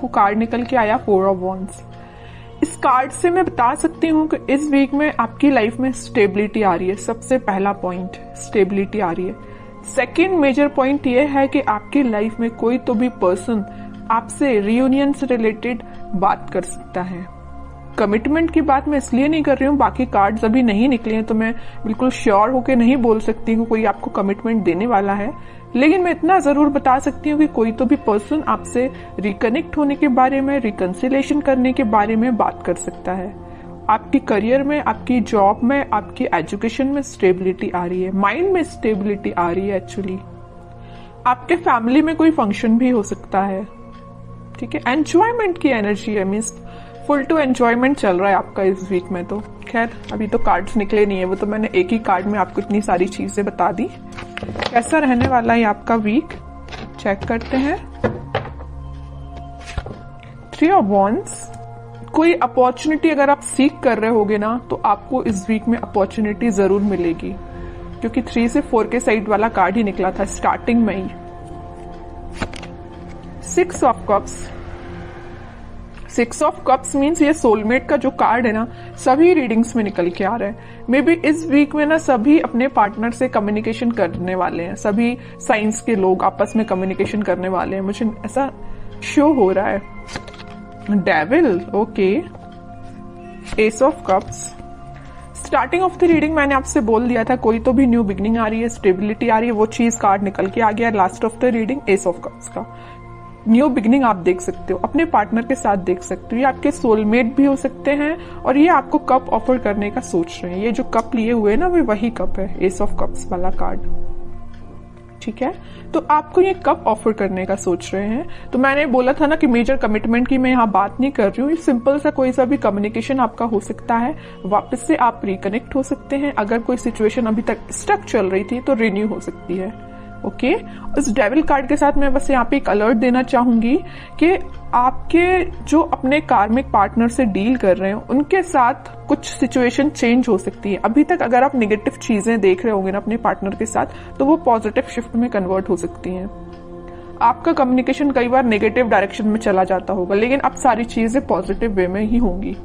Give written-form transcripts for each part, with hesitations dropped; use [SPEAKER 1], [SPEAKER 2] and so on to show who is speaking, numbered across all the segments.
[SPEAKER 1] आपको कार्ड निकल के आया 4 ऑफ वॉन्ड्स। इस कार्ड से मैं बता सकती हूँ कि इस वीक में आपकी लाइफ में स्टेबिलिटी आ रही है। सबसे पहला पॉइंट स्टेबिलिटी आ रही है। सेकेंड मेजर पॉइंट ये है कि आपकी लाइफ में कोई तो भी पर्सन आपसे रियूनियन से रिलेटेड बात कर सकता है। कमिटमेंट की बात मैं इसलिए नहीं कर रही हूँ, बाकी कार्ड्स अभी नहीं निकले हैं तो मैं बिल्कुल श्योर होके नहीं बोल सकती हूँ कोई आपको कमिटमेंट देने वाला है, लेकिन मैं इतना जरूर बता सकती हूँ कि कोई तो भी पर्सन आपसे रिकनेक्ट होने के बारे में, रिकंसिलेशन करने के बारे में बात कर सकता है। आपकी करियर में, आपकी जॉब में, आपकी एजुकेशन में स्टेबिलिटी आ रही है, माइंड में स्टेबिलिटी आ रही है। एक्चुअली आपके फैमिली में कोई फंक्शन भी हो सकता है, ठीक है। एंजॉयमेंट की एनर्जी है, मीन्स फुल टू एंजॉयमेंट चल रहा है आपका इस वीक में। तो खैर अभी तो कार्ड्स निकले नहीं है, वो तो मैंने एक ही कार्ड में आपको इतनी सारी चीजें बता दी। कैसा रहने वाला है आपका वीक, चेक करते हैं। 3 ऑफ वॉन्ड्स। कोई अपॉर्चुनिटी अगर आप सीख कर रहे होगे ना तो आपको इस वीक में अपॉर्चुनिटी जरूर मिलेगी, क्योंकि 3 से 4 के साइड वाला कार्ड ही निकला था स्टार्टिंग में ही। 6 of cups. 6 of cups means ये सोलमेट का जो कार्ड है ना, सभी रीडिंग्स में निकल के आ रहा है। मे बी इस वीक में ना सभी अपने पार्टनर से कम्युनिकेशन करने वाले हैं, सभी साइंस के लोग आपस में कम्युनिकेशन करने वाले हैं, मुझे ऐसा शो हो रहा है। Devil, okay. S of cups. Starting of the reading मैंने आपसे बोल दिया था कोई तो भी न्यू बिगनिंग आ रही है, स्टेबिलिटी आ रही है, वो चीज कार्ड निकल के आ गया। Last of the reading S of cups का न्यू बिगनिंग आप देख सकते हो, अपने पार्टनर के साथ देख सकते हो। ये आपके सोलमेट भी हो सकते हैं और ये आपको कप ऑफर करने का सोच रहे हैं। ये जो कप लिए हुए हैं ना, वो वही कप है, एस ऑफ कप्स वाला कार्ड, ठीक है। तो आपको ये कप ऑफर करने का सोच रहे हैं। तो मैंने बोला था ना कि मेजर कमिटमेंट की मैं यहाँ बात नहीं कर रही हूँ, सिंपल सा कोई सा भी कम्युनिकेशन आपका हो सकता है, वापस से आप रिकनेक्ट हो सकते हैं। अगर कोई सिचुएशन अभी तक स्टक चल रही थी तो रिन्यू हो सकती है, ओके। इस डेविल कार्ड के साथ मैं बस यहाँ पे एक अलर्ट देना चाहूंगी कि आपके जो अपने कार्मिक पार्टनर से डील कर रहे हैं उनके साथ कुछ सिचुएशन चेंज हो सकती है। अभी तक अगर आप नेगेटिव चीजें देख रहे होंगे ना अपने पार्टनर के साथ, तो वो पॉजिटिव शिफ्ट में कन्वर्ट हो सकती हैं। आपका कम्युनिकेशन कई बार नेगेटिव डायरेक्शन में चला जाता होगा, लेकिन अब सारी चीजें पॉजिटिव वे में ही होंगी,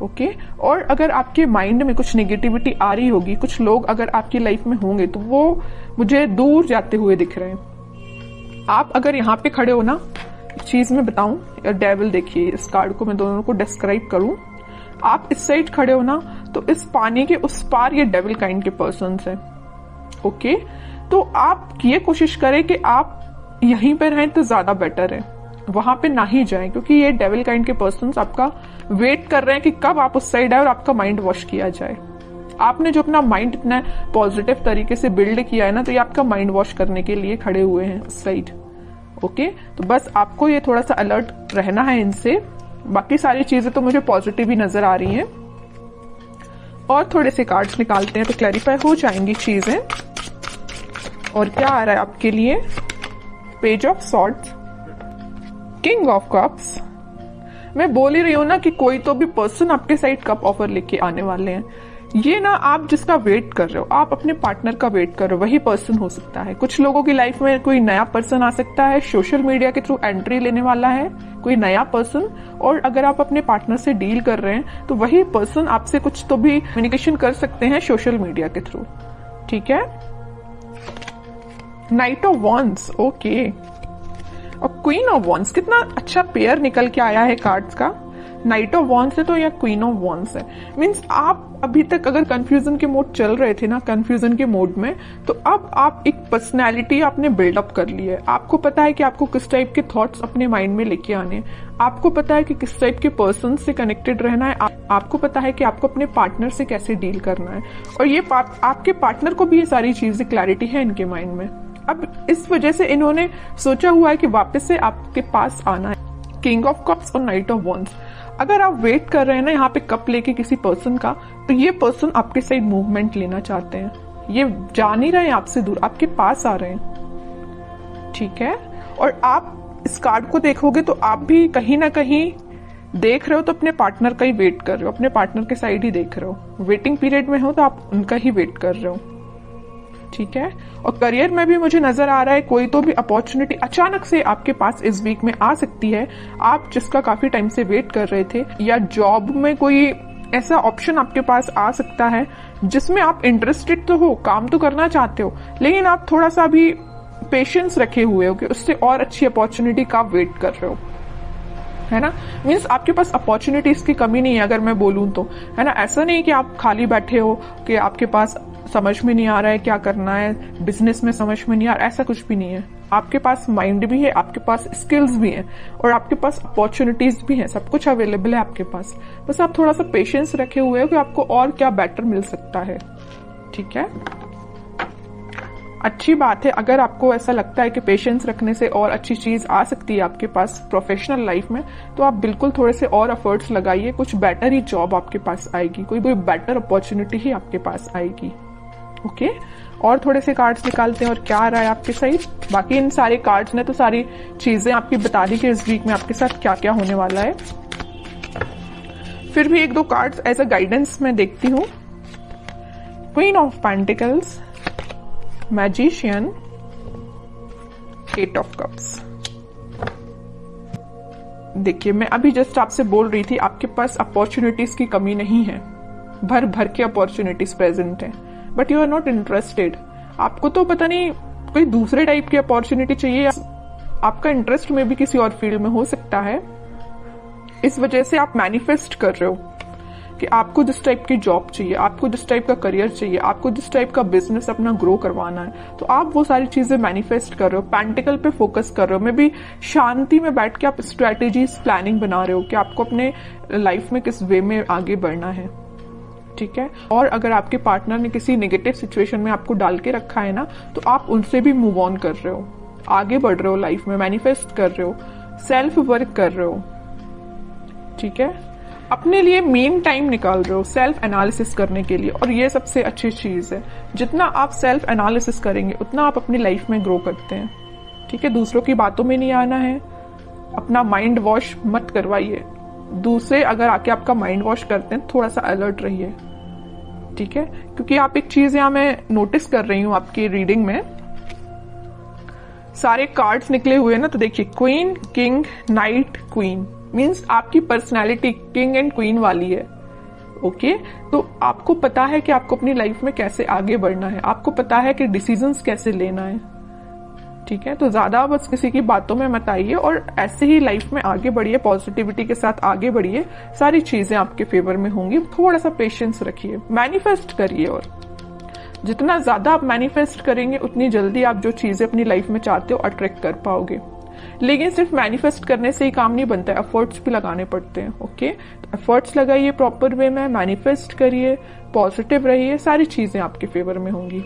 [SPEAKER 1] ओके। और अगर आपके माइंड में कुछ नेगेटिविटी आ रही होगी, कुछ लोग अगर आपकी लाइफ में होंगे तो वो मुझे दूर जाते हुए दिख रहे हैं। आप अगर यहाँ पे खड़े हो ना, चीज मैं बताऊं, डेविल देखिए, इस कार्ड को मैं दोनों को डिस्क्राइब करूं। आप इस साइड खड़े हो ना, तो इस पानी के उस पार ये डेविल काइंड के पर्सन्स हैं, ओके। तो आप ये कोशिश करें कि आप यहीं पर रहें तो ज्यादा बेटर है, वहां पे ना ही जाएं, क्योंकि ये डेविल काइंड के पर्सन्स आपका वेट कर रहे हैं कि कब आप उस साइड आए और आपका माइंड वॉश किया जाए। आपने जो अपना माइंड इतना पॉजिटिव तरीके से बिल्ड किया है ना, तो ये आपका माइंड वॉश करने के लिए खड़े हुए हैं उस साइड, ओके। तो बस आपको ये थोड़ा सा अलर्ट रहना है इनसे। बाकी सारी चीजें तो मुझे पॉजिटिव ही नजर आ रही हैं। और थोड़े से कार्ड्स निकालते हैं तो क्लैरिफाई हो जाएंगी चीजें। और क्या आ रहा है आपके लिए, page of swords, king of cups. मैं बोल ही रही हूं ना कि कोई तो भी पर्सन आपके साइड कप ऑफर लेके आने वाले हैं। ये ना आप जिसका वेट कर रहे हो, आप अपने पार्टनर का वेट कर रहे हो, वही पर्सन हो सकता है। कुछ लोगों की लाइफ में कोई नया पर्सन आ सकता है, सोशल मीडिया के थ्रू एंट्री लेने वाला है कोई नया पर्सन। और अगर आप अपने पार्टनर से डील कर रहे हैं तो वही पर्सन आपसे कुछ तो भी कम्युनिकेशन कर सकते हैं सोशल मीडिया के थ्रू, ठीक है। Night of wands, okay. और क्वीन ऑफ वॉन्ड्स, कितना अच्छा पेयर निकल के आया है कार्ड्स का। नाइट ऑफ वॉन्ड्स है तो या क्वीन ऑफ वॉन्ड्स है, मीन्स आप अभी तक अगर कंफ्यूजन के मोड चल रहे थे ना, कंफ्यूजन के मोड में, तो अब आप एक पर्सनैलिटी आपने बिल्डअप कर ली है। आपको पता है कि आपको किस टाइप के थॉट्स अपने माइंड में लेके आने, आपको पता है कि किस टाइप के पर्सन से कनेक्टेड रहना है, आपको पता है कि आपको अपने पार्टनर से कैसे डील करना है। और ये आपके पार्टनर को भी ये सारी चीजें क्लैरिटी है इनके माइंड में। अब इस वजह से इन्होंने सोचा हुआ है कि वापस से आपके पास आना है। किंग ऑफ कप्स और नाइट ऑफ वॉन्ड्स। अगर आप वेट कर रहे हैं ना यहाँ पे कप लेके किसी पर्सन का, तो ये पर्सन आपके साइड मूवमेंट लेना चाहते हैं। ये जा नहीं रहे हैं आपसे दूर, आपके पास आ रहे हैं, ठीक है। और आप इस कार्ड को देखोगे तो आप भी कहीं ना कहीं देख रहे हो तो अपने पार्टनर का ही वेट कर रहे हो, अपने पार्टनर के साइड ही देख रहे हो। वेटिंग पीरियड में हो तो आप उनका ही वेट कर रहे हो, ठीक है। और करियर में भी मुझे नजर आ रहा है कोई तो भी अपॉर्चुनिटी अचानक से आपके पास इस वीक में आ सकती है, आप जिसका काफी टाइम से वेट कर रहे थे, या जॉब में कोई ऐसा ऑप्शन आपके पास आ सकता है जिसमें आप इंटरेस्टेड तो हो, काम तो करना चाहते हो, लेकिन आप थोड़ा सा भी पेशेंस रखे हुए हो कि उससे और अच्छी अपॉर्चुनिटी का वेट कर रहे हो, है ना। मीन्स आपके पास अपॉर्चुनिटीज की कमी नहीं है अगर मैं बोलूं तो, है ना। ऐसा नहीं कि आप खाली बैठे हो कि आपके पास समझ में नहीं आ रहा है क्या करना है, बिजनेस में समझ में नहीं आ रहा, ऐसा कुछ भी नहीं है। आपके पास माइंड भी है, आपके पास स्किल्स भी हैं और आपके पास अपॉर्चुनिटीज भी हैं, सब कुछ अवेलेबल है आपके पास। बस आप थोड़ा सा पेशेंस रखे हुए हो कि आपको और क्या बेटर मिल सकता है, ठीक है। अच्छी बात है अगर आपको ऐसा लगता है कि पेशेंस रखने से और अच्छी चीज आ सकती है आपके पास प्रोफेशनल लाइफ में, तो आप बिल्कुल थोड़े से और एफर्ट्स लगाइए, कुछ बेटर ही जॉब आपके पास आएगी, कोई बेटर अपॉर्चुनिटी ही आपके पास आएगी। ओके, और थोड़े से कार्ड्स निकालते हैं और क्या आ रहा है आपके साइड। बाकी इन सारे कार्ड्स ने तो सारी चीजें आपकी बता दी कि इस वीक में आपके साथ क्या क्या होने वाला है। फिर भी एक दो कार्ड्स एज अ गाइडेंस मैं देखती हूँ। Queen of pentacles, magician, eight of cups. देखिए मैं अभी जस्ट आपसे बोल रही थी आपके पास अपॉर्चुनिटीज की कमी नहीं है, भर भर के अपॉर्चुनिटीज प्रेजेंट है, but you are not interested. आपको तो पता नहीं कोई दूसरे टाइप की अपॉर्चुनिटी चाहिए, आपका इंटरेस्ट में भी किसी और फील्ड में हो सकता है, इस वजह से आप मैनिफेस्ट कर रहे हो कि आपको जिस टाइप की जॉब चाहिए, आपको जिस टाइप का करियर चाहिए, आपको जिस टाइप का बिजनेस अपना ग्रो करवाना है, तो आप वो सारी चीजें मैनिफेस्ट कर रहे हो, पेंटिकल पे फोकस कर रहे हो। में भी शांति में बैठ के आप स्ट्रेटेजीज प्लानिंग बना रहे हो कि आपको अपने लाइफ में किस वे में आगे बढ़ना है, ठीक है। और अगर आपके पार्टनर ने किसी नेगेटिव सिचुएशन में आपको डाल के रखा है ना, तो आप उनसे भी मूव ऑन कर रहे हो, आगे बढ़ रहे हो लाइफ में, मैनिफेस्ट कर रहे हो, सेल्फ वर्क कर रहे हो, ठीक है। अपने लिए मेन टाइम निकाल रहे हो सेल्फ एनालिसिस करने के लिए, और ये सबसे अच्छी चीज है। जितना आप सेल्फ एनालिसिस करेंगे उतना आप अपनी लाइफ में ग्रो करते हैं, ठीक है। दूसरों की बातों में नहीं आना है, अपना माइंड वॉश मत करवाइए। दूसरे अगर आके आपका माइंड वॉश करते हैं, थोड़ा सा अलर्ट रहिए, ठीक है। क्योंकि आप एक चीज यहां मैं नोटिस कर रही हूं आपकी रीडिंग में, सारे कार्ड्स निकले हुए ना, तो देखिए queen, king, night, queen, means आपकी पर्सनैलिटी किंग एंड क्वीन वाली है। ओके, तो आपको पता है कि आपको अपनी लाइफ में कैसे आगे बढ़ना है, आपको पता है कि डिसीजंस कैसे लेना है, ठीक है। तो ज्यादा बस किसी की बातों में मत आइए और ऐसे ही लाइफ में आगे बढ़िए, पॉजिटिविटी के साथ आगे बढ़िए, सारी चीजें आपके फेवर में होंगी। थोड़ा सा पेशेंस रखिए, मैनिफेस्ट करिए, और जितना ज्यादा आप मैनिफेस्ट करेंगे उतनी जल्दी आप जो चीजें अपनी लाइफ में चाहते हो अट्रैक्ट कर पाओगे। लेकिन सिर्फ मैनिफेस्ट करने से ही काम नहीं बनता है, एफर्ट्स भी लगाने पड़ते हैं। ओके, तो एफर्ट्स लगाइए प्रॉपर वे में, मैनिफेस्ट करिए, पॉजिटिव रहिए, सारी चीजें आपके फेवर में होंगी।